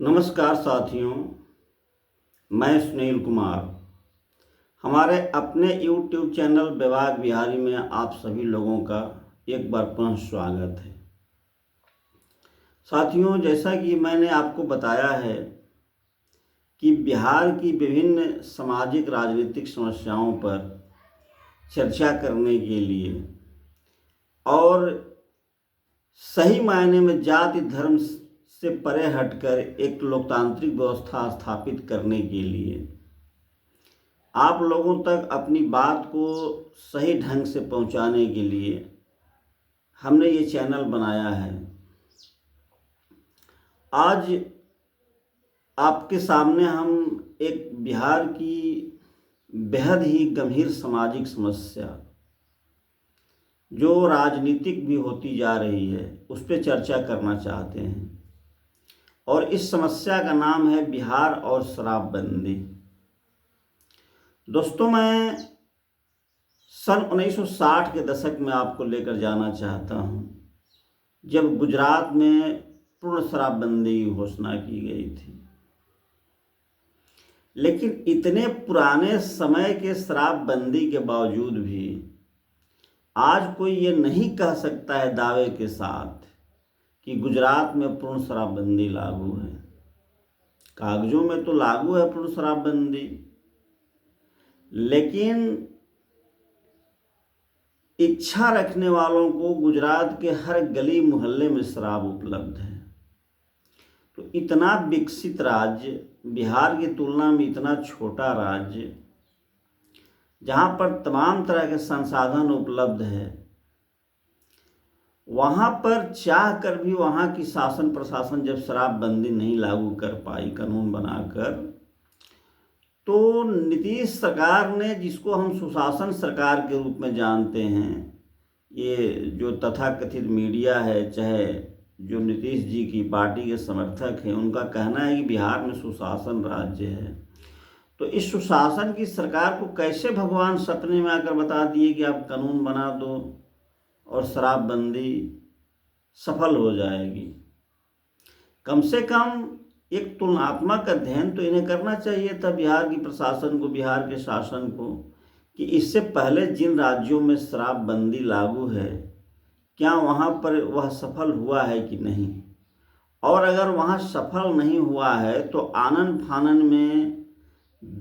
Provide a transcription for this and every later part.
नमस्कार साथियों, मैं सुनील कुमार। हमारे अपने YouTube चैनल विभाग बिहारी में आप सभी लोगों का एक बार पुनः स्वागत है। साथियों, जैसा कि मैंने आपको बताया है कि बिहार की विभिन्न सामाजिक राजनीतिक समस्याओं पर चर्चा करने के लिए और सही मायने में जाति धर्म से परे हटकर एक लोकतांत्रिक व्यवस्था स्थापित करने के लिए आप लोगों तक अपनी बात को सही ढंग से पहुंचाने के लिए हमने ये चैनल बनाया है। आज आपके सामने हम एक बिहार की बेहद ही गंभीर सामाजिक समस्या जो राजनीतिक भी होती जा रही है उस पर चर्चा करना चाहते हैं और इस समस्या का नाम है बिहार और शराबबंदी। दोस्तों, मैं सन 1960 के दशक में आपको लेकर जाना चाहता हूं, जब गुजरात में पूर्ण शराबबंदी की घोषणा की गई थी। लेकिन इतने पुराने समय के शराबबंदी के बावजूद भी आज कोई ये नहीं कह सकता है दावे के साथ कि गुजरात में पूर्ण शराबबंदी लागू है। कागजों में तो लागू है पूर्ण शराबबंदी, लेकिन इच्छा रखने वालों को गुजरात के हर गली मोहल्ले में शराब उपलब्ध है। तो इतना विकसित राज्य, बिहार की तुलना में इतना छोटा राज्य, जहाँ पर तमाम तरह के संसाधन उपलब्ध है, वहाँ पर चाह कर भी वहाँ की शासन प्रशासन जब शराबबंदी नहीं लागू कर पाई कानून बनाकर, तो नीतीश सरकार ने, जिसको हम सुशासन सरकार के रूप में जानते हैं, ये जो तथाकथित मीडिया है, चाहे जो नीतीश जी की पार्टी के समर्थक हैं, उनका कहना है कि बिहार में सुशासन राज्य है। तो इस सुशासन की सरकार को कैसे भगवान सपने में आकर बता दिए कि आप कानून बना दो और शराबबंदी सफल हो जाएगी। कम से कम एक तुलनात्मक अध्ययन तो इन्हें करना चाहिए था, बिहार की प्रशासन को, बिहार के शासन को, कि इससे पहले जिन राज्यों में शराबबंदी लागू है, क्या वहाँ पर वह सफल हुआ है कि नहीं, और अगर वहाँ सफल नहीं हुआ है तो आनन फानन में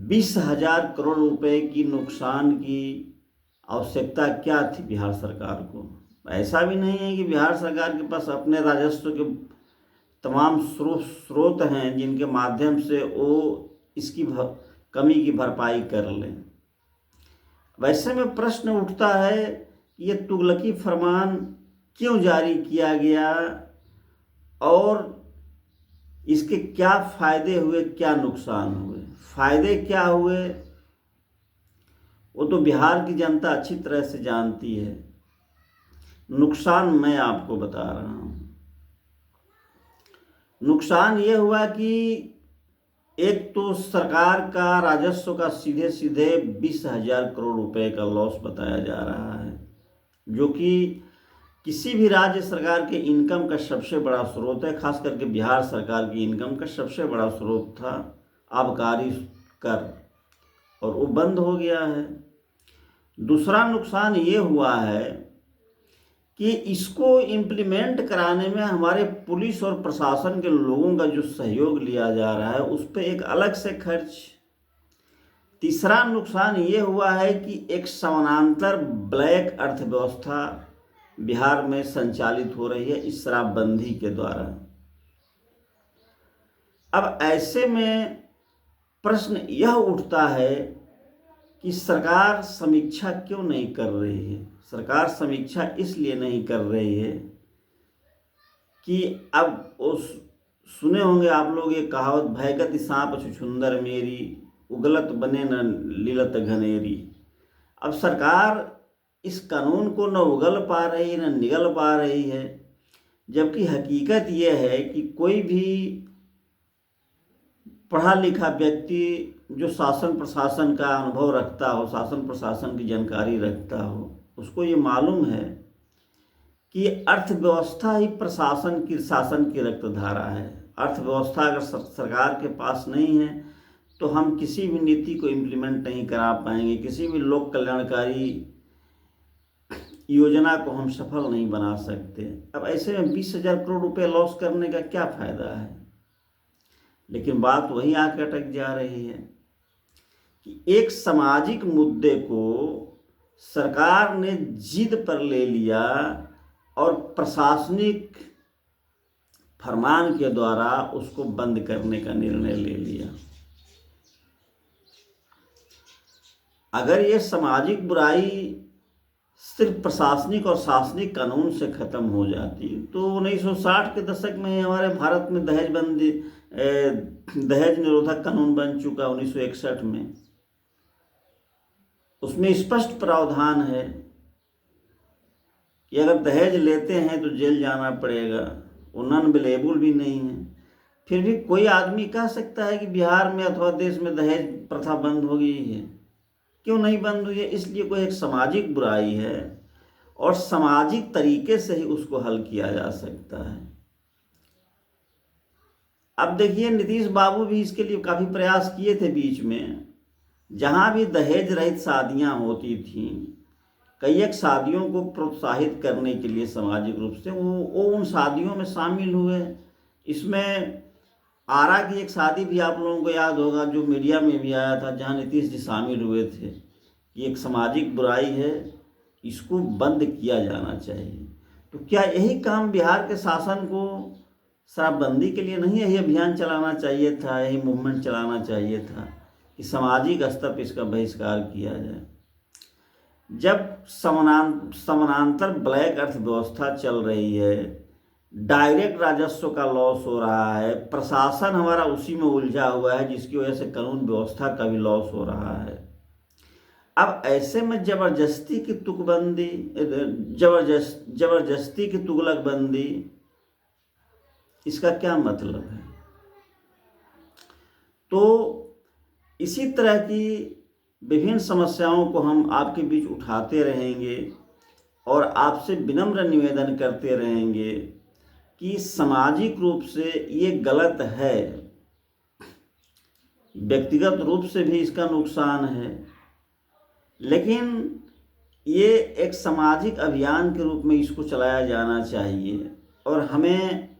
20,000 करोड़ रुपए की नुकसान की आवश्यकता क्या थी बिहार सरकार को। ऐसा भी नहीं है कि बिहार सरकार के पास अपने राजस्व के तमाम स्रोत हैं जिनके माध्यम से वो इसकी कमी की भरपाई कर लें। वैसे में प्रश्न उठता है कि ये तुगलकी फरमान क्यों जारी किया गया और इसके क्या फायदे हुए, क्या नुकसान हुए। फायदे क्या हुए वो तो बिहार की जनता अच्छी तरह से जानती है, नुकसान मैं आपको बता रहा हूँ। नुकसान ये हुआ कि एक तो सरकार का राजस्व का सीधे सीधे 20,000 करोड़ रुपए का लॉस बताया जा रहा है, जो कि किसी भी राज्य सरकार के इनकम का सबसे बड़ा स्रोत है। खास करके बिहार सरकार की इनकम का सबसे बड़ा स्रोत था आबकारी कर, और वो बंद हो गया है। दूसरा नुकसान ये हुआ है कि इसको इम्प्लीमेंट कराने में हमारे पुलिस और प्रशासन के लोगों का जो सहयोग लिया जा रहा है उस पर एक अलग से खर्च। तीसरा नुकसान ये हुआ है कि एक समानांतर ब्लैक अर्थव्यवस्था बिहार में संचालित हो रही है इस शराबबंदी के द्वारा। अब ऐसे में प्रश्न यह उठता है कि सरकार समीक्षा क्यों नहीं कर रही है। सरकार समीक्षा इसलिए नहीं कर रही है कि अब उस सुने होंगे आप लोग ये कहावत, भयगति सांप छुछुंदर मेरी, उगलत बने न लीलत घनेरी। अब सरकार इस कानून को न उगल पा रही है न निगल पा रही है, जबकि हकीकत यह है कि कोई भी पढ़ा लिखा व्यक्ति जो शासन प्रशासन का अनुभव रखता हो, शासन प्रशासन की जानकारी रखता हो, उसको ये मालूम है कि अर्थव्यवस्था ही प्रशासन की शासन की रक्तधारा है। अर्थव्यवस्था अगर सरकार के पास नहीं है तो हम किसी भी नीति को इम्प्लीमेंट नहीं करा पाएंगे, किसी भी लोक कल्याणकारी योजना को हम सफल नहीं बना सकते। अब ऐसे में 20,000 करोड़ रुपए लॉस करने का क्या फायदा है। लेकिन बात वही आकर अटक जा रही है कि एक सामाजिक मुद्दे को सरकार ने जिद पर ले लिया और प्रशासनिक फरमान के द्वारा उसको बंद करने का निर्णय ले लिया। अगर ये सामाजिक बुराई सिर्फ प्रशासनिक और शासनिक कानून से ख़त्म हो जाती तो 1960 के दशक में हमारे भारत में दहेज निरोधक कानून बन चुका 1961 में। उसमें स्पष्ट प्रावधान है कि अगर दहेज लेते हैं तो जेल जाना पड़ेगा, वो नॉन अवेलेबल भी नहीं है। फिर भी कोई आदमी कह सकता है कि बिहार में अथवा देश में दहेज प्रथा बंद हो गई है। क्यों नहीं बंद हुई है? इसलिए कोई एक सामाजिक बुराई है और सामाजिक तरीके से ही उसको हल किया जा सकता है। अब देखिए, नीतीश बाबू भी इसके लिए काफ़ी प्रयास किए थे बीच में। जहाँ भी दहेज रहित शादियाँ होती थीं, कई एक शादियों को प्रोत्साहित करने के लिए सामाजिक रूप से वो उन शादियों में शामिल हुए। इसमें आरा की एक शादी भी आप लोगों को याद होगा, जो मीडिया में भी आया था, जहाँ नीतीश जी शामिल हुए थे। ये एक सामाजिक बुराई है, इसको बंद किया जाना चाहिए। तो क्या यही काम बिहार के शासन को शराबबंदी के लिए नहीं यही अभियान चलाना चाहिए था, यही मूवमेंट चलाना चाहिए था कि सामाजिक स्तर पर इसका बहिष्कार किया जाए। जब समानांतर ब्लैक अर्थव्यवस्था चल रही है, डायरेक्ट राजस्व का लॉस हो रहा है, प्रशासन हमारा उसी में उलझा हुआ है, जिसकी वजह से कानून व्यवस्था का भी लॉस हो रहा है। अब ऐसे में जबरदस्ती की तुकबंदी, जबरदस्ती की तुगलकबंदी, इसका क्या मतलब है? तो इसी तरह की विभिन्न समस्याओं को हम आपके बीच उठाते रहेंगे और आपसे विनम्र निवेदन करते रहेंगे कि सामाजिक रूप से ये गलत है, व्यक्तिगत रूप से भी इसका नुकसान है, लेकिन ये एक सामाजिक अभियान के रूप में इसको चलाया जाना चाहिए और हमें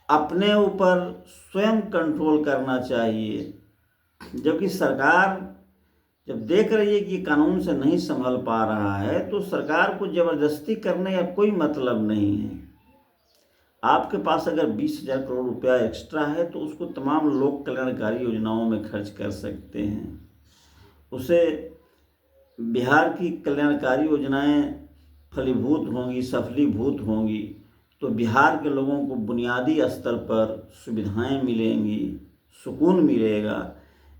अपने ऊपर स्वयं कंट्रोल करना चाहिए। जबकि सरकार जब देख रही है कि कानून से नहीं संभल पा रहा है, तो सरकार को ज़बरदस्ती करने का कोई मतलब नहीं है। आपके पास अगर 20,000 करोड़ रुपया एक्स्ट्रा है तो उसको तमाम लोक कल्याणकारी योजनाओं में खर्च कर सकते हैं। उसे बिहार की कल्याणकारी योजनाएं फलीभूत होंगी, सफलीभूत होंगी तो बिहार के लोगों को बुनियादी स्तर पर सुविधाएं मिलेंगी, सुकून मिलेगा।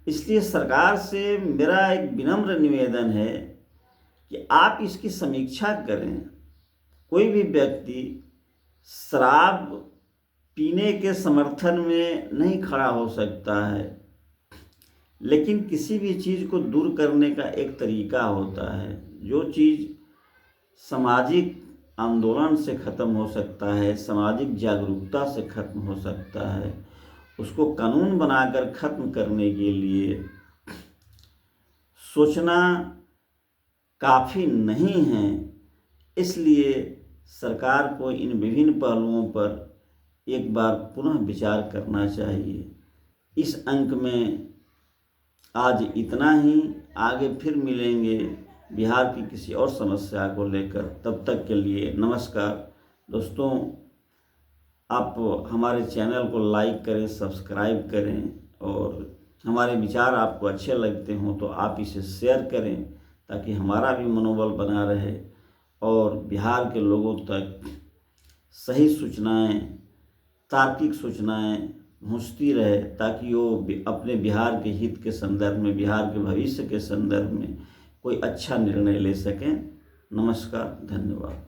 इसलिए सरकार से मेरा एक विनम्र निवेदन है कि आप इसकी समीक्षा करें। कोई भी व्यक्ति शराब पीने के समर्थन में नहीं खड़ा हो सकता है, लेकिन किसी भी चीज़ को दूर करने का एक तरीका होता है। जो चीज़ सामाजिक आंदोलन से ख़त्म हो सकता है, सामाजिक जागरूकता से ख़त्म हो सकता है, उसको कानून बनाकर ख़त्म करने के लिए सोचना काफ़ी नहीं है। इसलिए सरकार को इन विभिन्न पहलुओं पर एक बार पुनः विचार करना चाहिए। इस अंक में आज इतना ही। आगे फिर मिलेंगे बिहार की किसी और समस्या को लेकर। तब तक के लिए नमस्कार। दोस्तों, आप हमारे चैनल को लाइक करें, सब्सक्राइब करें और हमारे विचार आपको अच्छे लगते हों तो आप इसे शेयर करें ताकि हमारा भी मनोबल बना रहे और बिहार के लोगों तक सही सूचनाएं, तार्किक सूचनाएं पहुंचती रहे ताकि वो अपने बिहार के हित के संदर्भ में, बिहार के भविष्य के संदर्भ में कोई अच्छा निर्णय ले सकें। नमस्कार, धन्यवाद।